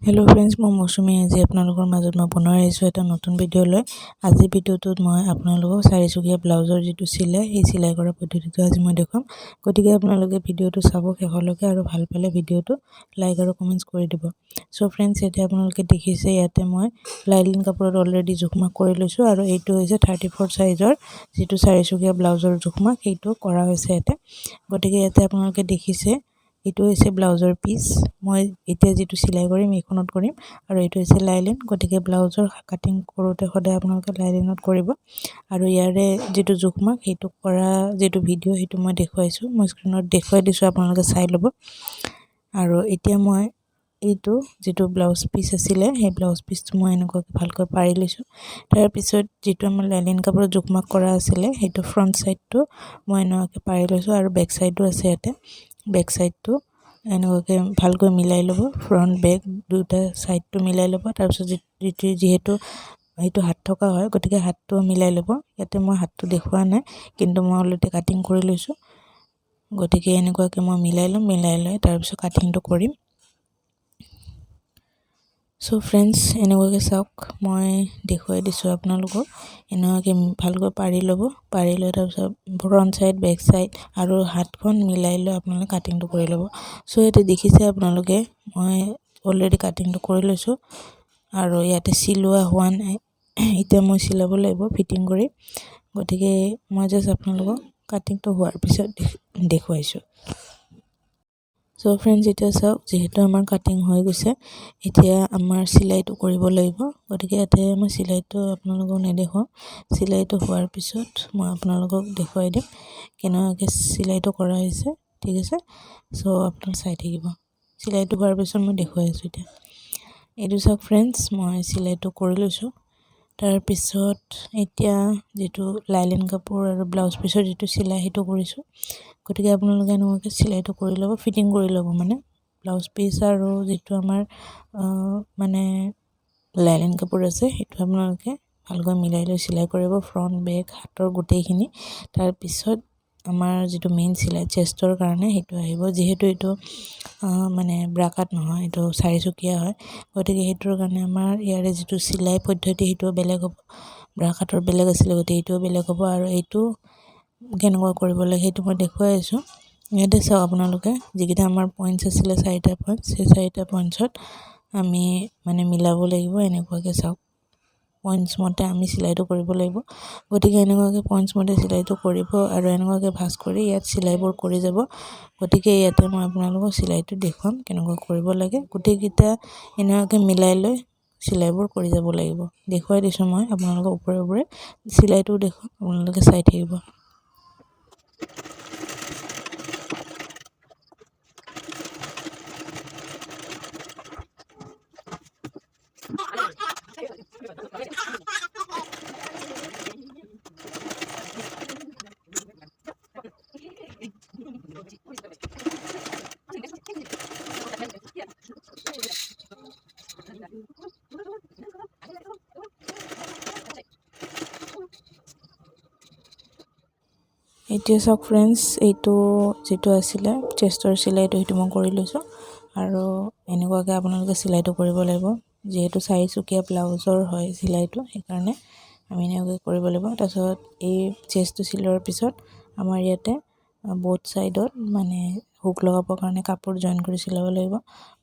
Hello friends मैं मौसुमी আজি আপোনালোকৰ মাজত মই পুনৰ আহিছো এটা নতুন ভিডিও লৈ আজি ভিডিওটোত মই আপোনালোকক চাৰিচুকীয়া ব্লাউজৰ যেটো সিলাই এই সিলাই কৰা পদ্ধতিটো আজি মই দেখাম গতিকে আপোনালোকে ভিডিওটো চাব শেষলৈকে আৰু ভাল পালে ভিডিওটো লাইক আৰু কমেন্টস কৰি দিব সো फ्रेंड्स এটা আপোনালোকে দেখিছে ইয়াতে মই লাইলিন কাপোৰত অলৰেডি জুখমাক কৰি লৈছো আৰু এইটো হৈছে 34 সাইজৰ যেটো চাৰিচুকীয়া ব্লাউজৰ জুখমাক এইটো কৰা হৈছে ইয়াতে গতিকে ইয়াতে আপোনালোকে দেখিছে এটো হৈছে ব্লাউজৰ পিস মই এতিয়া যেটো সিলাই কৰিম এইখনত কৰিম আৰু এটো হৈছে লাইলিন গটিকে ব্লাউজৰ কাটিং কৰোতে সদায় আপোনালোকে লাইলিনত কৰিব আৰু ইয়াৰে যেটো জুখমাক হেতু কৰা যেটো ভিডিও হেতু মই দেখুৱাইছো মই স্ক্ৰিনত দেখুৱাই দিছো আপোনালোকে চাই লব আৰু এতিয়া মই এইটো যেটো ব্লাউজ পিস আছিল সেই ব্লাউজ পিসটো মই এনেকৈ ভালকৈ পাৰি লৈছো তাৰ পিছত যেটো আমাৰ লাইলিন কাপোৰত জুখমাক কৰা আছিল হেতু ফ্ৰন্ট সাইডটো মই এনেকৈ পাৰি লৈছো আৰু বেক সাইডটো আছে ইয়াতে বেক সাইডটো এনেকৈ ভালকৈ মিলাই লব ফ্ৰন্ট বেক দুটা সাইডটো মিলাই লব তাৰ পিছত যেহেতু এইটো হাত থকা হয় গটিকে হাতটো মিলাই লব ইয়াতে মই হাতটো দেখুৱা নাই কিন্তু মই অলৰেডি কাটিং কৰি লৈছো গটিকে এনেকুৱাকৈ মই মিলাই লৈ তাৰ পিছত কাটিংটো কৰিম সো फ्रेंड्स এনেকুৱাকৈ চাওক মই দেখুৱাই দিছো আপোনালোকক এনেকুৱাকৈ ভালকৈ পাৰি লব পাৰি লৈ তাৰ পিছত ফ্ৰন্ট সাইড বেক সাইড আৰু হাতখন মিলাই লৈ আপোনালোকে কাটিংটো কৰি লব সো এতে দেখিছে আপোনালোকে মই অলৰেডি কাটিংটো কৰি লৈছো আৰু ইয়াতে সিলোৱা হোৱা নাই এতিয়া মই সিলাব লাগিব ফিটিং কৰি গটিকে মই জাস্ট আপোনালোকক কাটিংটো হোৱাৰ পিছত দেখুৱাইছো সো फ्रेंड्स এটা চাওক যেহেতু আমাৰ কাটিং হৈ গৈছে এতিয়া আমাৰ সিলাইটো কৰিব লাগিব গটিকে এতে মই সিলাইটো আপোনালোকক নেদেখাও সিলাইটো হোৱাৰ পিছত মই আপোনালোকক দেখুৱাই দিম কেনেকৈ সিলাইটো কৰা হৈছে ঠিক আছে সো আপোনালোক চাই থাকিব সিলাইটো হোৱাৰ পিছত মই দেখুৱাই আছো এতিয়া এইটো চাওক फ्रेंड्स মই সিলাইটো কৰি লৈছো তাৰ পিছত এতিয়া যেটো লাইলিন কাপোৰ আৰু ব্লাউজ পিছৰ যেটো সিলাই হেতু কৰিছো গটিকে আপোনালোকে এনেকৈ সিলাইটো কৰি লব ফিটিং কৰি লব মানে ব্লাউজ পিস আৰু যেটো আমাৰ মানে লাইলিন কাপোৰ আছে হেতু আপোনালোকে ভালকৈ মিলাই লৈ সিলাই কৰিব ফ্ৰন্ট বেক হাতৰ গুটেইখিনি তাৰ পিছত আমাৰ যেটো মেইন সিলাই চেষ্টৰ কাৰণে হেতু আহিব যেহেতু এটো মানে ব্ৰাকাট নহয় এটো চাৰিচুকীয়া হয় গটিকে হেতুৰ কাৰণে আমাৰ ইয়াৰে যেটো সিলাই পদ্ধতি হেতু বেলেগ হ'ব ব্ৰাকাটৰ বেলেগ আছিল গটি এটো বেলেগ হ'ব আৰু এটো কেনেকুৱা কৰিব লাগে হেতু মই দেখুৱাই আছো ইয়াতে চাওক আপোনালোকে যেকিটা আমাৰ পইণ্টছ আছিল চাৰিটা পইণ্ট সেই চাৰিটা পইণ্টছত আমি মানে মিলাব লাগিব এনেকুৱাকৈ চাওক পইণ্টছ মতে আমি সিলাইটো কৰিব লাগিব গটিকে এনেকুৱাকৈ পইণ্টছ মতে সিলাইটো কৰিব আৰু এনেকুৱাকৈ ভাঁজ কৰি ইয়াত সিলাইবোৰ কৰি যাব গটিকে ইয়াতে মই আপোনালোকক সিলাইটো দেখুৱাম কেনেকৈ কৰিব লাগে গুটেইকিটা এনেকুৱাকৈ মিলাই লৈ সিলাইবোৰ কৰি যাব লাগিব দেখুৱাই দিছো মই আপোনালোকক ওপৰে সিলাইটো দেখুৱাম আপোনালোকে চাই থাকিব এতিয়া চাওক फ्रेंड्स এইটো যেটো আছিল চেষ্টৰ সিলাইটো হেতু মই কৰি লৈছো আৰু এনেকুৱাকৈ আপোনালোকে সিলাইটো কৰিব লাগিব যেহেতু চাৰিচুকীয়া ব্লাউজৰ হয় সিলাইটো সেই কাৰণে আমি এনেকৈ কৰিব লাগিব তাৰপিছত এই চেষ্টটো সিলোৱাৰ পিছত আমাৰ ইয়াতে বোথ সাইডত মানে হুক লগাবৰ কাৰণে কাপোৰ জয়েন কৰি সিলাব লাগিব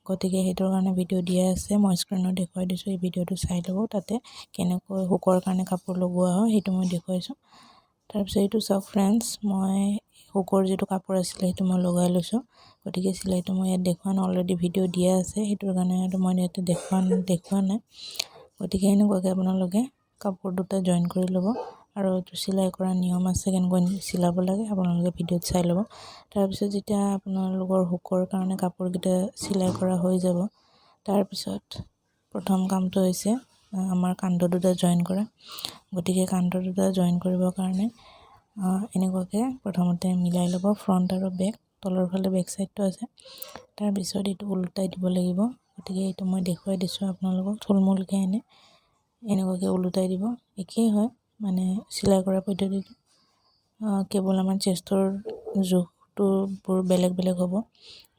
গতিকে হেতুৰ কাৰণে ভিডিও দিয়া আছে মই স্ক্ৰিনত দেখুৱাই দিছো এই ভিডিওটো চাই লব তাতে কেনেকৈ হুকৰ কাৰণে কাপোৰ লগোৱা হয় হেতু মই দেখুৱাইছো তাৰ পিছত এইটো চাওক फ्रेंड्स মই হুকৰ যেটো কাপোৰ আছিল হেতু মই লগাই লৈছো গতিকে সিলাইটো মই ইয়াত দেখুৱান অলৰেডি ভিডিও দিয়া আছে হেতুৰ কাৰণে মই ইয়াতে দেখুৱা নাই গতিকে এনেকুৱাকৈ আপোনালোকে কাপোৰ দুটা জয়েন কৰি লব আৰু এইটো সিলাই কৰা নিয়ম আছে কেনেকৈ সিলাব লাগে আপোনালোকে ভিডিওত চাই লব তাৰ পিছত যেতিয়া আপোনালোকৰ হুকৰ কাৰণে কাপোৰ কিটা সিলাই কৰা হৈ যাব তাৰ পিছত প্ৰথম কামটো হৈছে আমাৰ কান্ধ দুটা জয়েন কৰা গতিকে কান্ধ দুটা জয়েন কৰিবৰ কাৰণে এনেকুৱাকৈ প্ৰথমতে মিলাই লব ফ্ৰন্ট আৰু বেক তলৰ ফালে বেক সাইডটো আছে তাৰ পিছত এটো উল্টাই দিব লাগিব গতিকে এটো মই দেখুৱাই দিছো আপোনালোকক থুলমুলকৈ এনেকুৱাকৈ উল্টাই দিব একেই হয় মানে সিলাই কৰা পদ্ধতিটো কেৱল আমাৰ চেষ্টৰ হুকটোবোৰ বেলেগ বেলেগ হ'ব,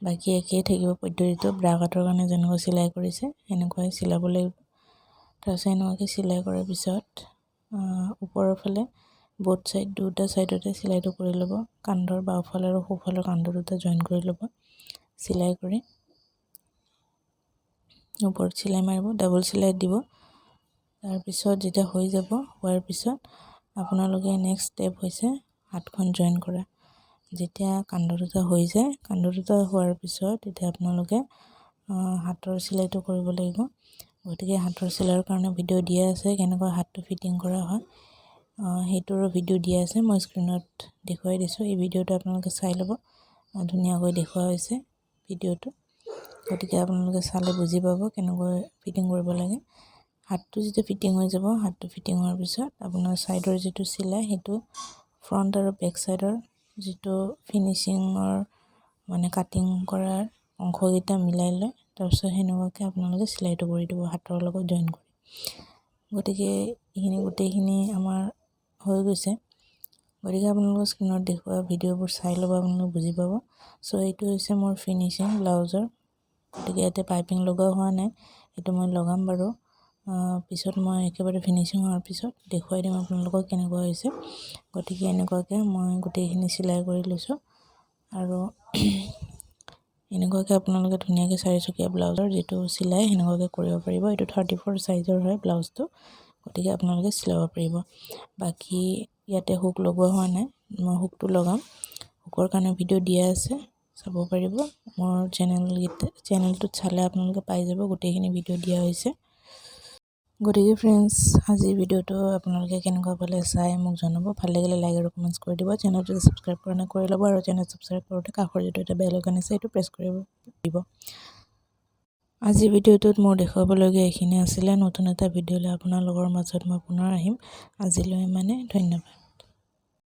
বাকী একেই থাকিব পদ্ধতিটো। ব্ৰা কাটৰ কাৰণে যেনেকৈ চিলাই কৰিছে সেনেকুৱাই চিলাব লাগিব। তাৰপিছত এনেকুৱাকৈ চিলাই কৰাৰ পিছত ওপৰৰ ফালে বোথ চাইড দুটা চাইডতে চিলাইটো কৰি ল'ব। কান্ধৰ বাওঁফাল আৰু সোঁফালৰ কান্ধ দুটা জইন কৰি ল'ব। চিলাই কৰি ওপৰত চিলাই মাৰিব, ডাবল চিলাই দিব। তাৰপিছত যেতিয়া হৈ যাব, হোৱাৰ পিছত আপোনালোকে নেক্সট ষ্টেপ হৈছে হাতখন জইন কৰা। যেতিয়া কান্ধ দুটা হৈ যায়, কান্ধ দুটা হোৱাৰ পিছত এতিয়া আপোনালোকে হাতৰ চিলাইটো কৰিব লাগিব। গতিকে হাতৰ চিলাইৰ কাৰণে ভিডিঅ' দিয়া আছে, কেনেকৈ হাতটো ফিটিং কৰা হয় সেইটোৰো ভিডিঅ' দিয়া আছে, মই স্ক্ৰীণত দেখুৱাই দিছোঁ। এই ভিডিঅ'টো আপোনালোকে চাই ল'ব, ধুনীয়াকৈ দেখুওৱা হৈছে ভিডিঅ'টো। গতিকে আপোনালোকে চালে বুজি পাব কেনেকৈ ফিটিং কৰিব লাগে। হাতটো যেতিয়া ফিটিং হৈ যাব, হাতটো ফিটিং হোৱাৰ পিছত আপোনাৰ ছাইডৰ যিটো চিলাই সেইটো ফ্ৰণ্ট আৰু বেক ছাইডৰ যিটো ফিনিচিঙৰ মানে কাটিং কৰাৰ অংশকেইটা মিলাই লয়। তাৰপিছত সেনেকুৱাকৈ আপোনালোকে চিলাইটো কৰি দিব হাতৰ লগত জইন কৰি। গতিকে এইখিনি গোটেইখিনি আমাৰ হৈ গৈছে। গতিকে আপোনালোকৰ স্ক্ৰীণত দেখুওৱা ভিডিঅ'বোৰ চাই ল'ব, আপোনালোকে বুজি পাব। চ' এইটো হৈছে মোৰ ফিনিচিং ব্লাউজৰ। গতিকে ইয়াতে পাইপিং লগোৱা হোৱা নাই, সেইটো মই লগাম বাৰু পিছত। মই একেবাৰে ফিনিচিং হোৱাৰ পিছত দেখুৱাই দিম আপোনালোকক কেনেকুৱা হৈছে। গতিকে এনেকুৱাকৈ মই গোটেইখিনি চিলাই কৰি লৈছোঁ আৰু এনেকুৱাকৈ আপোনালোকে ধুনীয়াকৈ চাৰিচুকীয়া ব্লাউজৰ যিটো চিলাই সেনেকুৱাকৈ কৰিব পাৰিব। এইটো 34 চাইজৰ হয় ব্লাউজটো, গতিকে আপোনালোকে চিলাব পাৰিব। বাকী ইয়াতে হুক লগোৱা হোৱা নাই, মই হুকটো লগাম। হুকৰ কাৰণে ভিডিঅ' দিয়া আছে, চাব পাৰিব। মোৰ চেনেলটোত চালে আপোনালোকে পাই যাব, গোটেইখিনি ভিডিঅ' দিয়া হৈছে। গতিকে ফ্ৰেণ্ডছ, আজিৰ ভিডিঅ'টো আপোনালোকে কেনেকুৱা পালে চাই মোক জনাব। ভাল লাগিলে লাইক আৰু কমেণ্টছ কৰি দিব। চেনেলটো ছাবস্ক্ৰাইব কৰা নাই কৰি ল'ব, আৰু চেনেল ছাবস্ক্ৰাইব কৰোঁতে কাষৰ যিটো এটা বেল আইকন আছে সেইটো প্ৰেছ কৰিব দিব। আজিৰ ভিডিঅ'টোত মোৰ দেখুৱাবলগীয়া এইখিনি আছিলে। নতুন এটা ভিডিঅ'লৈ আপোনালোকৰ মাজত মই পুনৰ আহিম। আজিলৈ ইমানে, ধন্যবাদ।